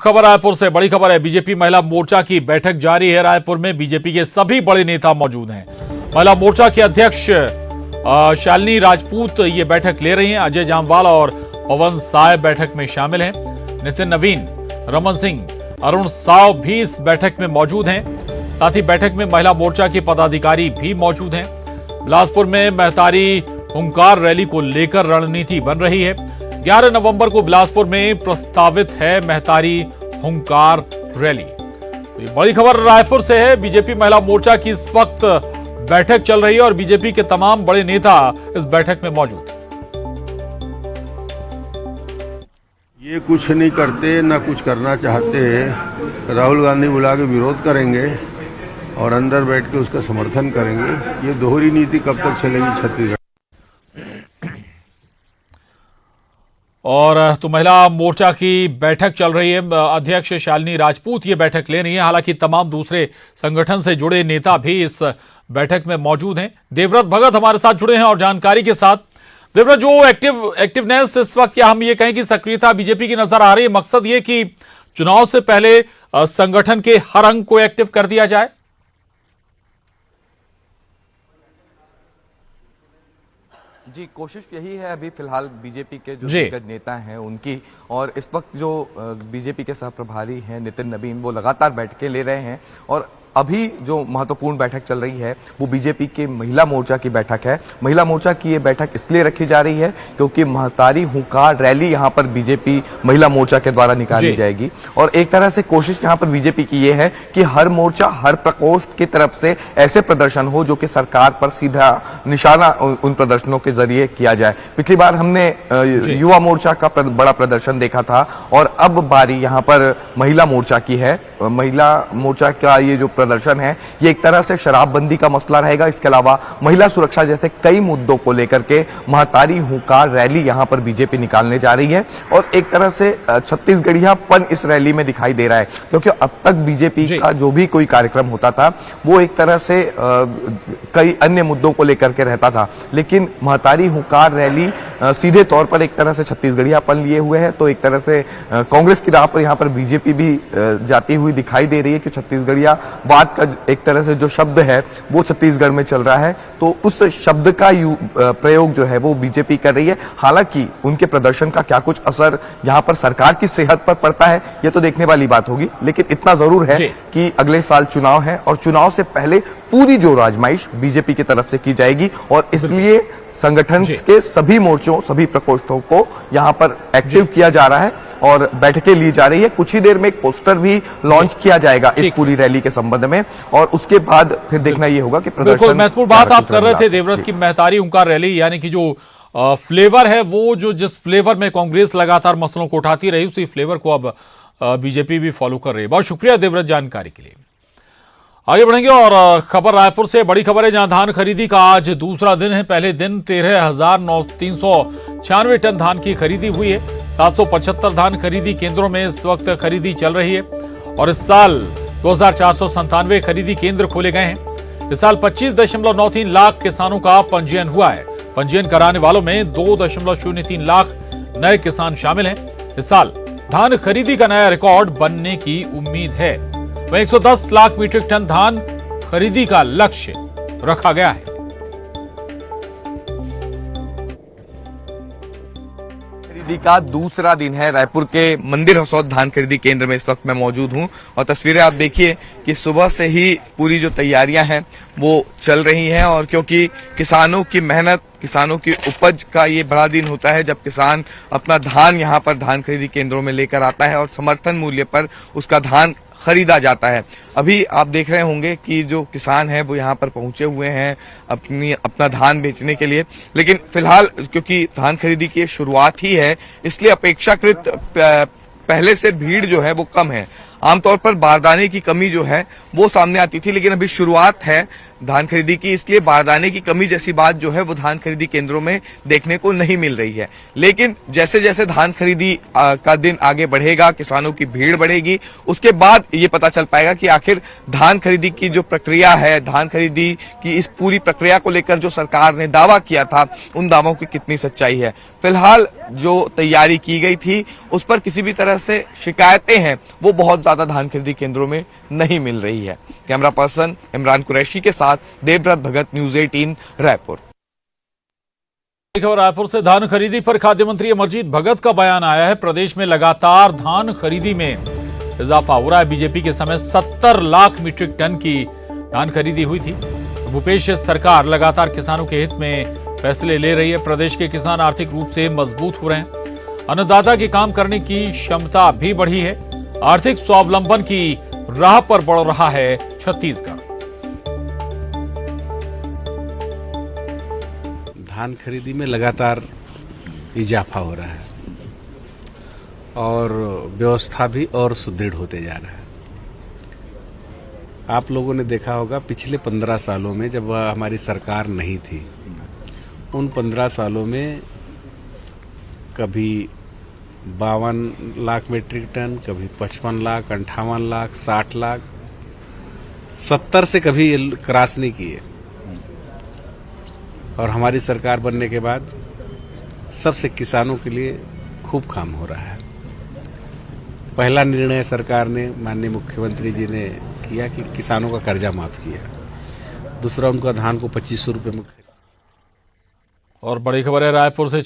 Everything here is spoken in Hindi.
खबर रायपुर से, बड़ी खबर है। बीजेपी महिला मोर्चा की बैठक जारी है। रायपुर में बीजेपी के सभी बड़े नेता मौजूद हैं। महिला मोर्चा के अध्यक्ष शालिनी राजपूत ये बैठक ले रही हैं। अजय जामवाल और पवन साय बैठक में शामिल हैं। नितिन नवीन, रमन सिंह, अरुण साव भी इस बैठक में मौजूद हैं। साथ ही बैठक में महिला मोर्चा के पदाधिकारी भी मौजूद हैं। बिलासपुर में महतारी हुंकार रैली को लेकर रणनीति बन रही है। 11 नवंबर को बिलासपुर में प्रस्तावित है महतारी हुंकार रैली। तो ये बड़ी खबर रायपुर से है। बीजेपी महिला मोर्चा की इस वक्त बैठक चल रही है और बीजेपी के तमाम बड़े नेता इस बैठक में मौजूद हैं। ये कुछ नहीं करते, ना कुछ करना चाहते। राहुल गांधी बुला के विरोध करेंगे और अंदर बैठ के उसका समर्थन करेंगे। ये दोहरी नीति कब तक चलेगी छत्तीसगढ़? और तो महिला मोर्चा की बैठक चल रही है। अध्यक्ष शालिनी राजपूत ये बैठक ले रही है। हालांकि तमाम दूसरे संगठन से जुड़े नेता भी इस बैठक में मौजूद हैं। देवव्रत भगत हमारे साथ जुड़े हैं और जानकारी के साथ। देवव्रत, जो एक्टिवनेस इस वक्त, या हम ये कहें कि सक्रियता बीजेपी की नजर आ रही है, मकसद ये कि चुनाव से पहले संगठन के हर अंग को एक्टिव कर दिया जाए? जी, कोशिश यही है अभी फिलहाल बीजेपी के जो दिग्गज नेता हैं उनकी, और इस वक्त जो बीजेपी के सह प्रभारी हैं नितिन नवीन, वो लगातार बैठकें ले रहे हैं। और अभी जो महत्वपूर्ण बैठक चल रही है वो बीजेपी के महिला मोर्चा की बैठक है। महिला मोर्चा की ये बैठक इसलिए रखी जा रही है क्योंकि महतारी हुंकार रैली यहाँ पर बीजेपी महिला मोर्चा के द्वारा निकाली जाएगी। और एक तरह से कोशिश यहाँ पर बीजेपी की ये है कि हर मोर्चा, हर प्रकोष्ठ की तरफ से ऐसे प्रदर्शन हो जो कि सरकार पर सीधा निशाना उन प्रदर्शनों के जरिए किया जाए। पिछली बार हमने युवा मोर्चा का बड़ा प्रदर्शन देखा था और अब बारी यहाँ पर महिला मोर्चा की है। महिला मोर्चा का ये जो प्रदर्शन है ये एक तरह से शराबबंदी का मसला रहेगा। इसके अलावा महिला सुरक्षा जैसे कई मुद्दों को लेकर के महतारी हुंकार रैली यहां पर बीजेपी निकालने जा रही है। और एक तरह से छत्तीसगढ़ियापन इस रैली में दिखाई दे रहा है, क्योंकि अब तक बीजेपी का जो भी कोई कार्यक्रम होता था वो एक तरह से कई अन्य मुद्दों को लेकर के रहता था, लेकिन महतारी हुंकार रैली सीधे तौर पर एक तरह से छत्तीसगढ़ियापन लिए हुए है। तो एक तरह से कांग्रेस की राह पर यहाँ पर बीजेपी भी जाती हुई दिखाई दे रही है कि छत्तीसगढ़िया बात का एक तरह से जो शब्द है वो छत्तीसगढ़ में चल रहा है, तो उस शब्द का प्रयोग जो है वो बीजेपी कर रही है। हालांकि उनके प्रदर्शन का क्या कुछ असर यहाँ पर सरकार की सेहत पर पड़ता है ये तो देखने वाली बात होगी, लेकिन इतना जरूर है कि अगले साल चुनाव है और चुनाव से पहले पूरी जोर आजमाइश बीजेपी की तरफ से की जाएगी। और इसलिए संगठन के सभी मोर्चों, सभी प्रकोष्ठों को यहाँ पर एक्टिव किया जा रहा है और बैठकें ली जा रही है। कुछ ही देर में एक पोस्टर भी लॉन्च किया जाएगा इस पूरी रैली के संबंध में, और उसके बाद फिर देखना ये होगा कि प्रदर्शन। महत्वपूर्ण बात आप कर रहे थे देवव्रत की महतारी हुंकार रैली, यानी कि जो फ्लेवर है वो जो जिस फ्लेवर में कांग्रेस लगातार मसलों को उठाती रही उसी फ्लेवर को अब बीजेपी भी फॉलो कर रही है। बहुत शुक्रिया देवव्रत जानकारी के लिए। आगे बढ़ेंगे और खबर रायपुर से, बड़ी खबर है जहां धान खरीदी का आज दूसरा दिन है। पहले दिन 13,396 टन धान की खरीदी हुई है। 775 धान खरीदी केंद्रों में इस वक्त खरीदी चल रही है और इस साल 2,497 खरीदी केंद्र खोले गए हैं। इस साल 25.93 लाख किसानों का पंजीयन हुआ है। पंजीयन कराने वालों में 2.03 लाख नए किसान शामिल हैं। इस साल धान खरीदी का नया रिकॉर्ड बनने की उम्मीद है। वहीं 110 लाख मीट्रिक टन धान खरीदी का लक्ष्य रखा गया है। खरीदी का दूसरा दिन है। रायपुर के मंदिर हसौद धान खरीदी केंद्र में इस वक्त मैं मौजूद हूं और तस्वीरें आप देखिए कि सुबह से ही पूरी जो तैयारियां हैं वो चल रही हैं। और क्योंकि किसानों की मेहनत, किसानों की उपज का ये बड़ा दिन होता है जब किसान अपना धान यहाँ पर धान खरीदी केंद्रों में लेकर आता है और समर्थन मूल्य पर उसका धान खरीदा जाता है। अभी आप देख रहे होंगे कि जो किसान है वो यहाँ पर पहुंचे हुए हैं अपना धान बेचने के लिए, लेकिन फिलहाल क्योंकि धान खरीदी की शुरुआत ही है इसलिए अपेक्षाकृत पहले से भीड़ जो है वो कम है। आमतौर पर बारदाने की कमी जो है वो सामने आती थी, लेकिन अभी शुरुआत है धान खरीदी की, इसलिए बारदाने की कमी जैसी बात जो है वो धान खरीदी केंद्रों में देखने को नहीं मिल रही है। लेकिन जैसे जैसे धान खरीदी का दिन आगे बढ़ेगा, किसानों की भीड़ बढ़ेगी, उसके बाद ये पता चल पाएगा कि आखिर धान खरीदी की जो प्रक्रिया है, धान खरीदी की इस पूरी प्रक्रिया को लेकर जो सरकार ने दावा किया था, उन दावों की कितनी सच्चाई है। फिलहाल जो तैयारी की गई थी उस पर किसी भी तरह से शिकायतें हैं वो बहुत ज्यादा धान खरीदी केंद्रों में नहीं मिल रही है। कैमरा पर्सन इमरान कुरैशी के साथ देवव्रत भगत, न्यूज़ 18 रायपुर। रायपुर से धान खरीदी पर खाद्य मंत्री अमरजीत भगत का बयान आया है। प्रदेश में लगातार धान खरीदी में इजाफा हो रहा है। बीजेपी के समय 70 लाख मीट्रिक टन की धान खरीदी हुई थी। भूपेश सरकार लगातार किसानों के हित में फैसले ले रही है। प्रदेश के किसान आर्थिक रूप से मजबूत हो रहे हैं। अन्नदाता की काम करने की क्षमता भी बढ़ी है। आर्थिक स्वावलंबन की राह पर बढ़ रहा है छत्तीसगढ़। धान खरीदी में लगातार इजाफा हो रहा है और व्यवस्था भी और सुदृढ़ होते जा रहा है। आप लोगों ने देखा होगा पिछले 15 सालों में जब हमारी सरकार नहीं थी, उन 15 सालों में कभी 52 लाख मीट्रिक टन, कभी 55 लाख, 58 लाख, 60 लाख, 70 से कभी क्रॉस नहीं किए। और हमारी सरकार बनने के बाद सबसे किसानों के लिए खूब काम हो रहा है। पहला निर्णय सरकार ने, माननीय मुख्यमंत्री जी ने किया कि किसानों का कर्जा माफ किया। दूसरा, उनका धान को 2500 रुपये में। और बड़ी खबर है रायपुर से।